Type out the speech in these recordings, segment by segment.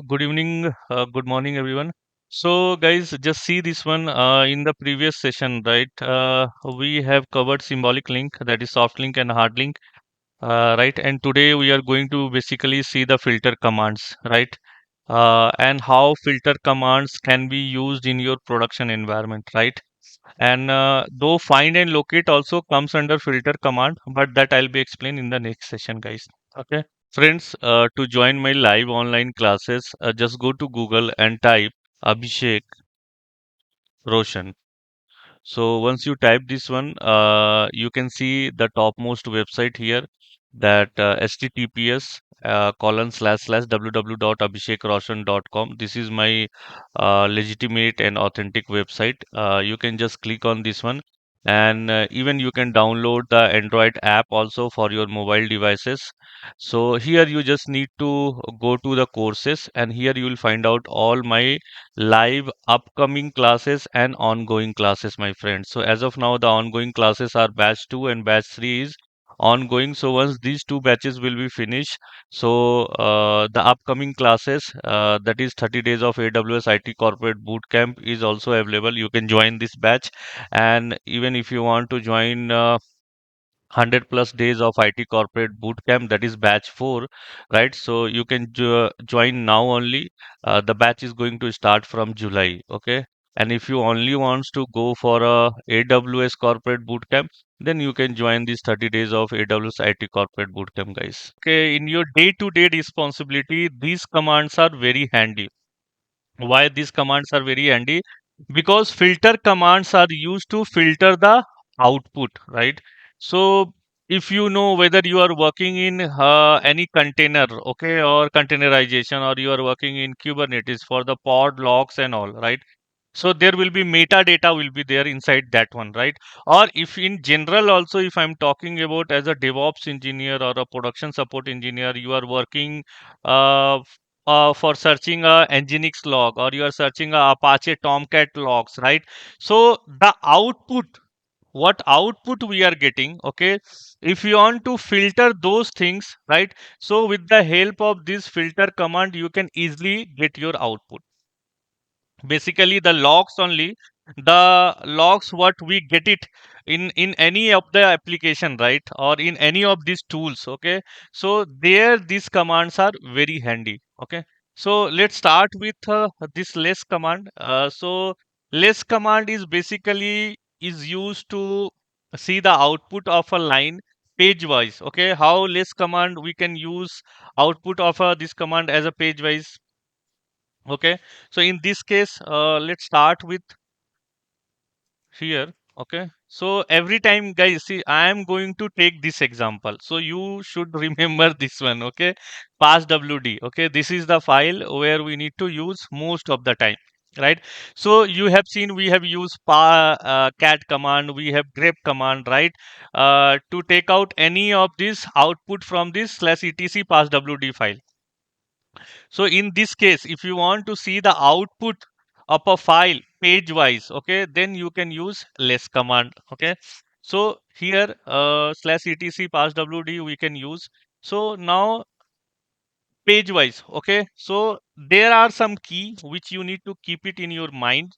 Good evening, good morning, everyone. So, guys, just see this one in the previous session, right? We have covered symbolic link, that is soft link and hard link, right? And today we are going to basically see the filter commands, right? And how filter commands can be used in your production environment, right? And though find and locate also comes under filter command, but that I'll be explained in the next session, guys. Okay. Friends, to join my live online classes, just go to Google and type Abhishek Roshan. So once you type this one, you can see the topmost website here that https colon slash slash www.abhishekroshan.com. This is my legitimate and authentic website. You can just click on this one, and even you can download the Android app also for your mobile devices. So here you just need to go to the courses, and here you will find out all my live upcoming classes and ongoing classes, my friends. So as of now, the ongoing classes are batch 2 and batch 3 is ongoing. So once these two batches will be finished, so the upcoming classes, that is 30 days of AWS IT corporate bootcamp, is also available. You can join this batch, and even if you want to join 100 plus days of IT corporate bootcamp, that is batch 4, right? So you can join now only. The batch is going to start from July, okay? And if you only wants to go for a AWS corporate bootcamp, then you can join these 30 days of AWS IT corporate bootcamp, guys. Okay, in your day-to-day responsibility, these commands are very handy. Why these commands are very handy? Because filter commands are used to filter the output, right? So if you know whether you are working in any container, okay, or containerization, or you are working in Kubernetes for the pod logs and all, right? So there will be metadata will be there inside that one, right? Or if in general also, if I'm talking about as a DevOps engineer or a production support engineer, you are working for searching a Nginx log, or you are searching a Apache Tomcat logs, right? So the output, what output we are getting, okay, if you want to filter those things, right? So with the help of this filter command, you can easily get your output. Basically the logs only, the logs what we get it in any of the application, right, or in any of these tools, okay. So there these commands are very handy, okay. So let's start with this less command. So less command is basically is used to see the output of a line page wise, okay. How less command we can use output of this command as a page wise. Okay, so in this case, let's start with here. Okay, so every time, guys, see, I am going to take this example, so you should remember this one. Okay, pass WD. Okay, this is the file where we need to use most of the time, right? So you have seen we have used cat command, we have grep command, right? To take out any of this output from this slash etc pass WD file. So in this case, if you want to see the output of a file page wise, okay, then you can use less command. Okay. So here slash etc pass wd we can use. So now page wise, okay. So there are some key which you need to keep it in your mind.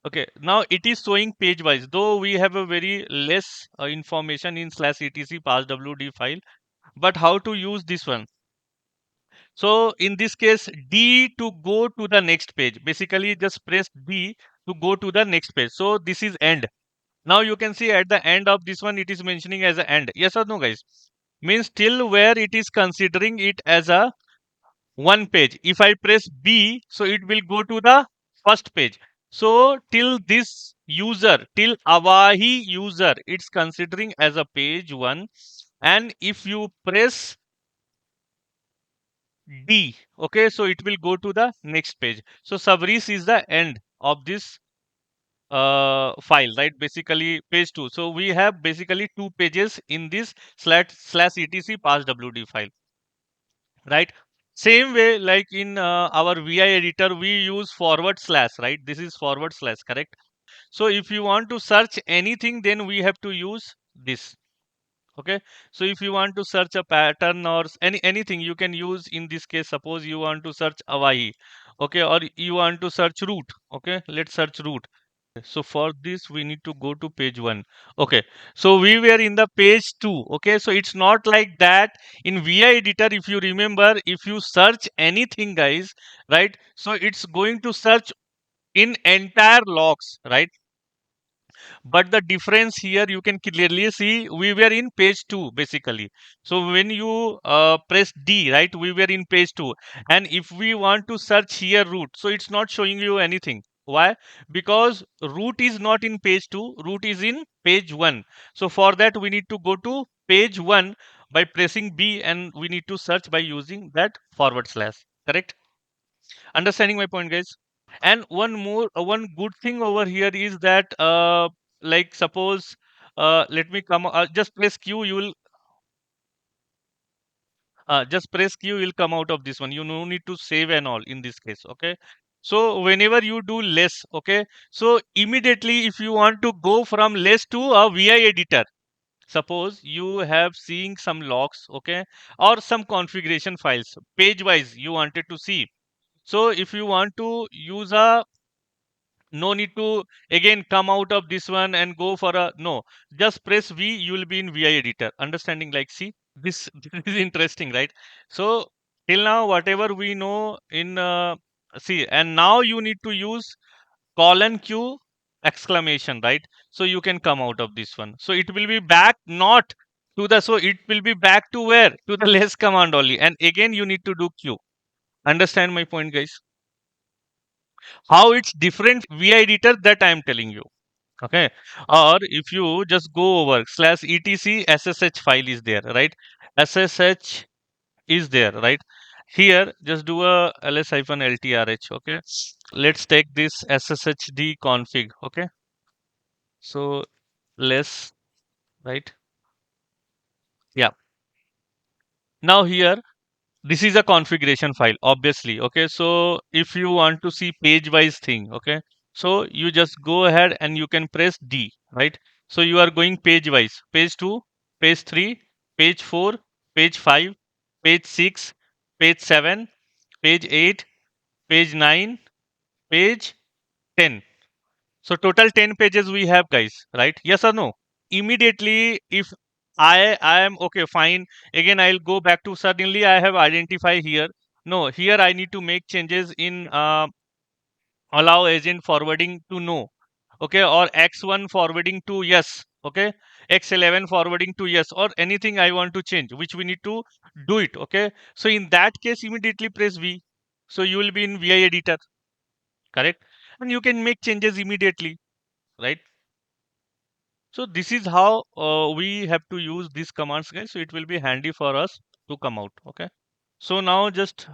Okay. Now it is showing page wise, though we have a very less information in slash etc pass wd file. But how to use this one? So in this case, D to go to the next page. Basically, just press D to go to the next page. So this is end. Now you can see at the end of this one, it is mentioning as an end. Yes or no, guys? Means till where it is considering it as a one page. If I press B, so it will go to the first page. So till this user, till Avahi user, it's considering as a page one. And if you press D. Okay, so it will go to the next page. So Sabris is the end of this file, right? Basically page 2. So we have basically two pages in this slash etc pass wd file, right? Same way like in our vi editor we use forward slash, right? This is forward slash, correct? So if you want to search anything, then we have to use this. Okay, so if you want to search a pattern or anything, you can use in this case. Suppose you want to search Hawaii, okay, or you want to search root. Okay, let's search root. So for this we need to go to page 1. Okay, so we were in the page 2. Okay, so it's not like that. In VI editor, if you remember, if you search anything, guys, right, so it's going to search in entire logs, right? But the difference here, you can clearly see we were in page 2 basically. So when you press D, right, we were in page 2. And if we want to search here root, so it's not showing you anything. Why? Because root is not in page 2, root is in page 1. So for that we need to go to page 1 by pressing B, and we need to search by using that forward slash. Correct? Understanding my point, guys? And one good thing over here is that like suppose let me come just press Q, you will just press Q, you'll come out of this one. You no need to save and all in this case. Okay, so whenever you do less, okay, so immediately if you want to go from less to a VI editor, suppose you have seeing some logs, okay, or some configuration files page wise you wanted to see. So if you want to use a, no need to again come out of this one and go for a, no, just press V, you will be in VI editor. Understanding? Like, see, this this is interesting, right? So till now whatever we know in see, and now you need to use colon Q exclamation, right? So you can come out of this one, so it will be back not to the, so it will be back to where, to the less command only, and again you need to do Q. Understand my point, guys? How it's different VI editor, that I am telling you. Okay, or if you just go over slash etc ssh file is there, right? Ssh is there, right? Here just do a ls hyphen ltrh. Okay, let's take this sshd config. Okay, so less, right? Yeah, now here this is a configuration file obviously. Okay, so if you want to see page wise thing, okay, so you just go ahead and you can press D, right? So you are going page wise, page 2, page 3, page 4, page 5, page 6, page 7, page 8, page 9, page 10. So total 10 pages we have, guys, right? Yes or no? Immediately if I am okay, fine, again I'll go back to, suddenly I have identified here, no, here I need to make changes in allow agent forwarding to no, okay, or x1 forwarding to yes, okay, x11 forwarding to yes, or anything I want to change, which we need to do it. Okay, so in that case immediately press V, so you will be in VI editor. Correct? And you can make changes immediately, right? So this is how we have to use these commands, guys. So it will be handy for us to come out. Okay. So now just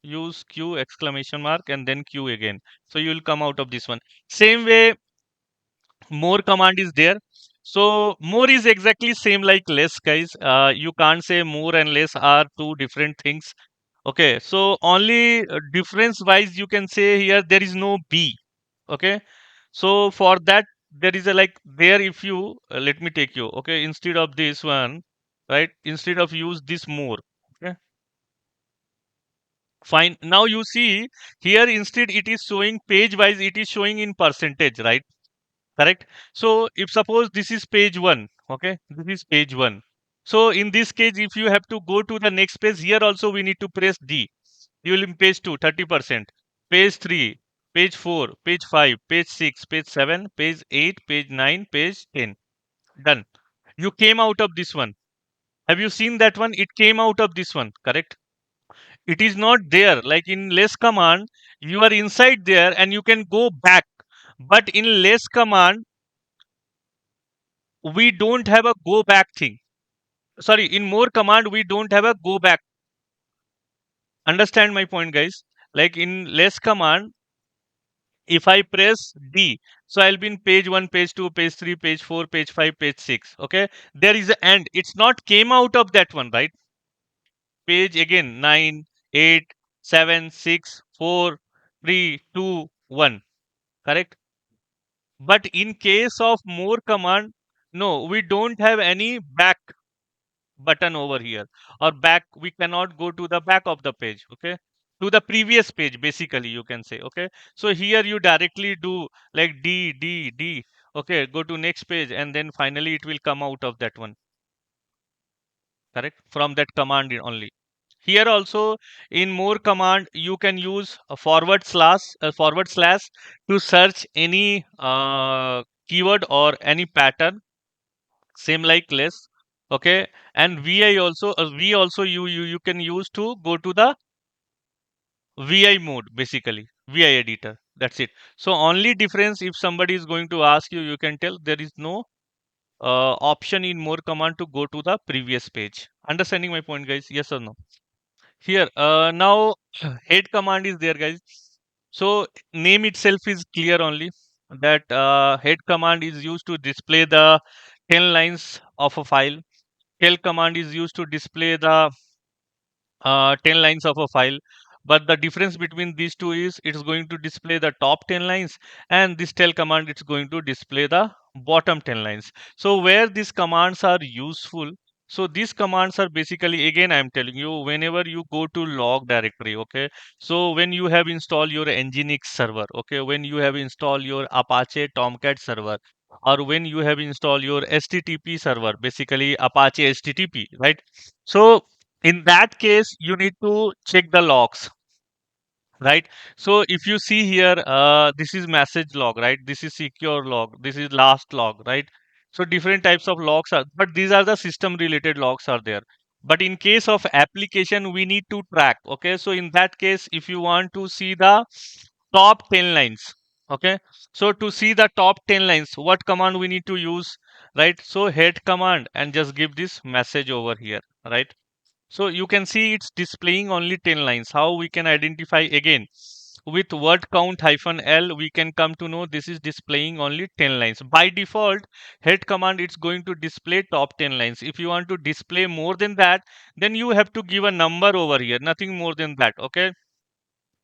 use Q exclamation mark and then Q again. So you will come out of this one. Same way, more command is there. So more is exactly same like less, guys. You can't say more and less are two different things. Okay. So only difference wise you can say here there is no B. Okay, so for that there is a like there, if you let me take you, okay, instead of this one, right, instead of use this more. Okay, fine, now you see here instead it is showing page wise, it is showing in percentage, right? Correct. So if suppose this is page 1, okay, this is page 1, so in this case if you have to go to the next page, here also we need to press D. You will in page 2 30%, page 3, page 4, page 5, page 6, page 7, page 8, page 9, page 10. Done. You came out of this one. Have you seen that one? It came out of this one. Correct? It is not there. Like in less command, you are inside there and you can go back. But in less command, we don't have a go back thing. Sorry, in more command, we don't have a go back. Understand my point, guys? Like in less command, if I press D, so I'll be in page 1, page 2, page 3, page 4, page 5, page 6. Okay, there is an end. It's not came out of that one, right? Page again 9, 8, 7, 6, 4, 3, 2, 1. Correct? But in case of more command, no, we don't have any back. button over here, or back, we cannot go to the back of the page, okay, to the previous page, basically you can say, okay. So here you directly do like D, okay, go to next page, and then finally it will come out of that one, correct, from that command only. Here also, in more command, you can use a forward slash to search any keyword or any pattern, same like less, okay. And vi also you can use to go to the vi mode, basically vi editor, that's it. So only difference, if somebody is going to ask you, you can tell there is no option in more command to go to the previous page. Understanding my point, guys? Yes or no? Here, now head command is there, guys. So name itself is clear only, that head command is used to display the 10 lines of a file. Tail command is used to display the 10 lines of a file. But the difference between these two is it's going to display the top 10 lines, and this tail command it's going to display the bottom 10 lines. So where these commands are useful, so these commands are basically, again I'm telling you, whenever you go to log directory, okay, so when you have installed your nginx server, okay, when you have installed your apache tomcat server, or when you have installed your http server, basically apache http, right? So in that case, you need to check the logs, right? So if you see here, this is message log, right? This is secure log, this is last log, right? So different types of logs are, but these are the system related logs are there. But in case of application, we need to track, okay. So in that case, if you want to see the top 10 lines, okay, so to see the top 10 lines, what command we need to use, right? So head command, and just give this message over here, right? So you can see it's displaying only 10 lines. How we can identify again? With word count hyphen L, we can come to know this is displaying only 10 lines. By default, head command, it's going to display top 10 lines. If you want to display more than that, then you have to give a number over here, nothing more than that, okay?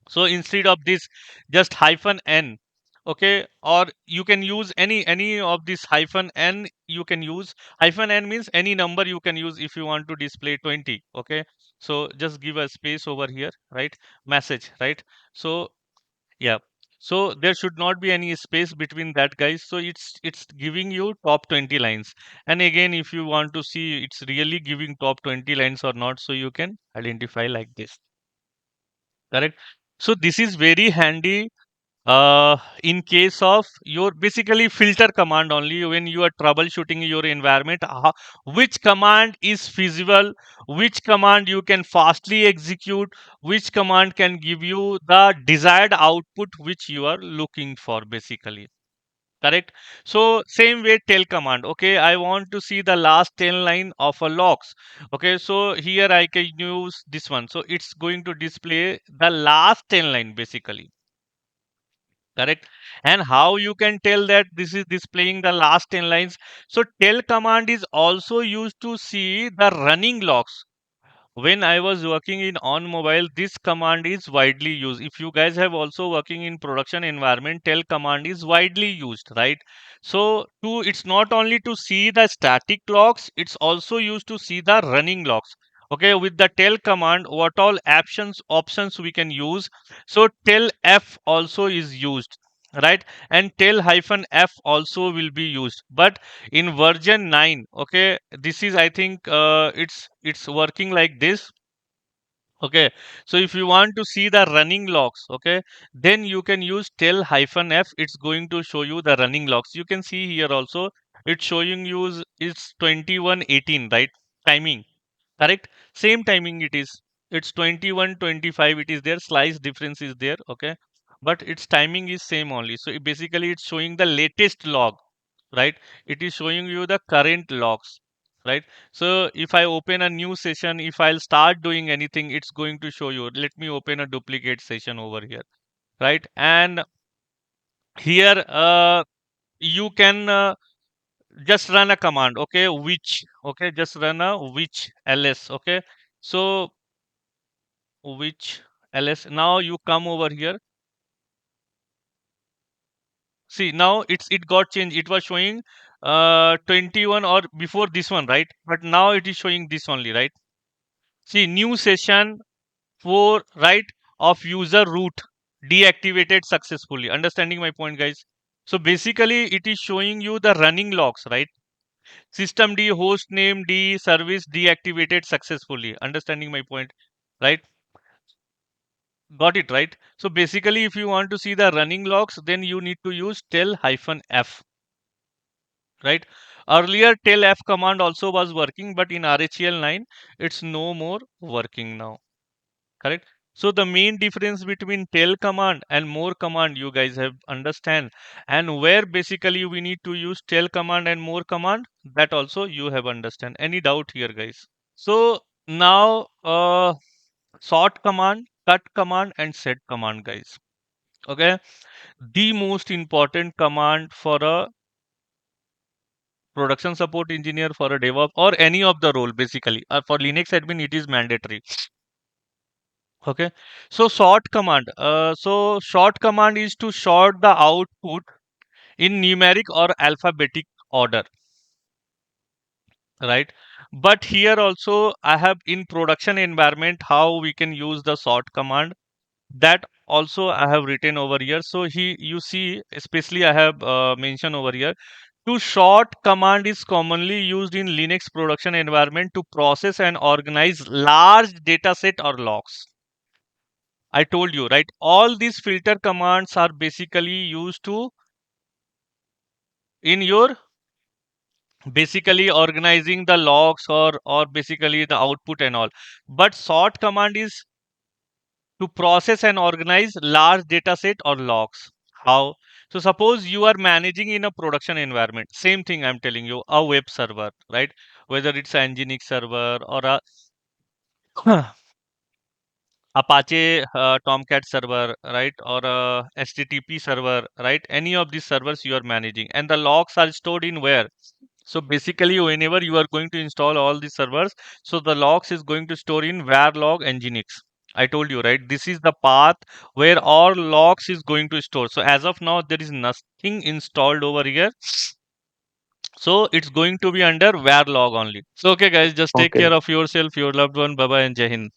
So instead of this, just hyphen n, okay, or you can use any of this hyphen n, you can use hyphen n means any number you can use if you want to display 20, okay. So just give a space over here, right? Message, right? So yeah, so there should not be any space between that, guys. So it's giving you top 20 lines. And again, if you want to see it's really giving top 20 lines or not, so you can identify like this, correct? So this is very handy in case of your basically filter command only when you are troubleshooting your environment. Which command is feasible, which command you can fastly execute, which command can give you the desired output which you are looking for, basically, correct? So same way, tail command, okay, I want to see the last 10 line of a logs, okay, so here I can use this one, so it's going to display the last 10 line, basically, correct. And how you can tell that this is displaying the last 10 lines? So tell command is also used to see the running logs. When I was working in on mobile, this command is widely used. If you guys have also working in production environment, tell command is widely used, right? So to it's not only to see the static logs, it's also used to see the running logs. Okay, with the tell command, what all options we can use. So tell f also is used, right? And tell hyphen f also will be used. But in version 9, okay, this is, I think, it's working like this, okay. So if you want to see the running logs, okay, then you can use tell hyphen f, it's going to show you the running logs. You can see here also, it's showing you is 21:18, right? Timing, correct, same timing it is, it's 21:25, it is there, slice difference is there, okay, but its timing is same only. So basically it's showing the latest log, right? It is showing you the current logs, right? So if I open a new session, if I'll start doing anything, it's going to show you. Let me open a duplicate session over here, right? And here you can just run a command, okay, which, okay, just run a which ls, okay. So which ls, now you come over here. See, now it got changed. It was showing 21 or before this one, right? But now it is showing this only, right? See, new session 4, right, of user root deactivated successfully. Understanding my point, guys? So basically, it is showing you the running logs, right? System D, host name D, service deactivated successfully. Understanding my point, right? Got it, right? So basically, if you want to see the running logs, then you need to use tel-f, right? Earlier, tel-f command also was working, but in RHEL 9, it's no more working now, correct? So the main difference between tel command and more command, you guys have understand, and where basically we need to use tel command and more command, that also you have understand. Any doubt here, guys? So now, sort command, cut command, and set command, guys. Okay, the most important command for a production support engineer, for a DevOps, or any of the role basically. For Linux admin, it is mandatory. Okay, so sort command. So short command is to sort the output in numeric or alphabetic order, right? But here also I have in production environment how we can use the sort command. That also I have written over here. So you see, especially I have mentioned over here. To sort command is commonly used in Linux production environment to process and organize large data set or logs. I told you, right? All these filter commands are basically used to in your basically organizing the logs or basically the output and all. But sort command is to process and organize large data set or logs. How? So suppose you are managing in a production environment. Same thing I'm telling you, a web server, right? Whether it's an Nginx server or a Apache Tomcat server, right? Or a HTTP server, right? Any of these servers you are managing, and the logs are stored in where? So basically, whenever you are going to install all these servers, so the logs is going to store in var log nginx. I told you, right? This is the path where all logs is going to store. So as of now, there is nothing installed over here. So it's going to be under var log only. So okay, guys, just take Okay. care of yourself, your loved one. Bye bye and Jai Hind.